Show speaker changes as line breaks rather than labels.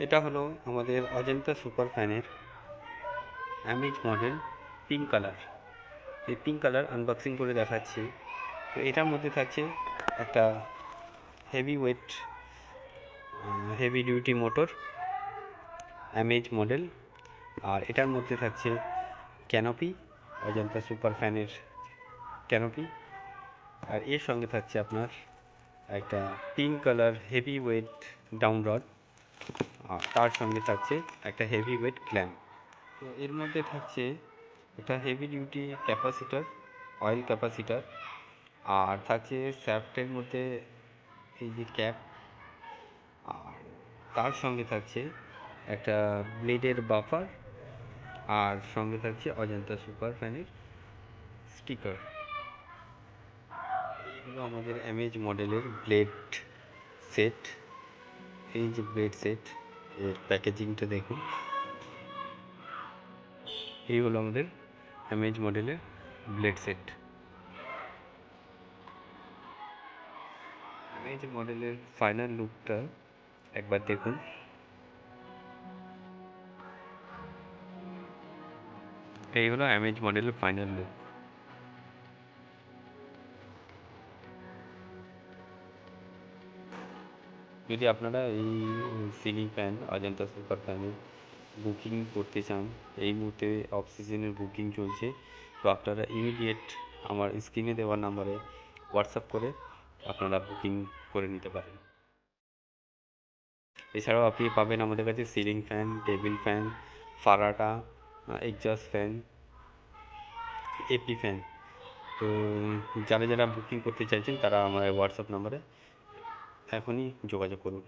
এটা হলো আমাদের অজন্তা সুপার ফ্যানের অ্যামেজ মডেল পিঙ্ক কালার। এই পিঙ্ক কালার আনবক্সিং করে দেখাচ্ছি। তো এটার মধ্যে থাকছে একটা heavy weight heavy duty motor amaze model, আর এটার মধ্যে থাকছে ক্যানোপি, অজন্তা সুপার ফ্যানের ক্যানোপি। আর এর সঙ্গে থাকছে আপনার একটা pink colour heavy weight down rod, আর তার সঙ্গে থাকছে একটা হেভি ওয়েট ক্ল্যাম্প। তো এর মধ্যে থাকছে একটা heavy duty capacitor, oil capacitor, আর থাকছে শ্যাফটের মধ্যে এই যে ক্যাপ, আর তার সঙ্গে থাকছে একটা ব্লেডের বাফার, আর সঙ্গে থাকছে অজন্তা সুপার ফ্যানের স্টিকার। এগুলো আমাদের অ্যামেজ মডেলের ব্লেড সেট। এই যে ব্লেড সেট, এর প্যাকেজিংটা দেখুন। এই হলো আমাদের অ্যামেজ মডেলের ব্লেড সেট। অ্যামেজ মডেলের ফাইনাল লুকটা একবার দেখুন। এই হলো অ্যামেজ মডেলের ফাইনাল লুক। যদি আপনারা এই সিলিং ফ্যান অজন্তা সুপার ফ্যানের বুকিং করতে চান, এই মুহূর্তে অফ সিজনের বুকিং চলছে, তো আপনারা ইমিডিয়েট আমার স্ক্রিনে দেওয়া নাম্বারে হোয়াটসঅ্যাপ করে আপনারা বুকিং করে নিতে পারেন। এছাড়াও আপনি পাবেন আমাদের কাছে সিলিং ফ্যান, টেবিল ফ্যান, ফারাটা, এক্সজস্ট ফ্যান, এপি ফ্যান। তো যারা যারা বুকিং করতে চাইছেন তারা আমার হোয়াটসঅ্যাপ নাম্বারে এখনই যোগাযোগ করুন।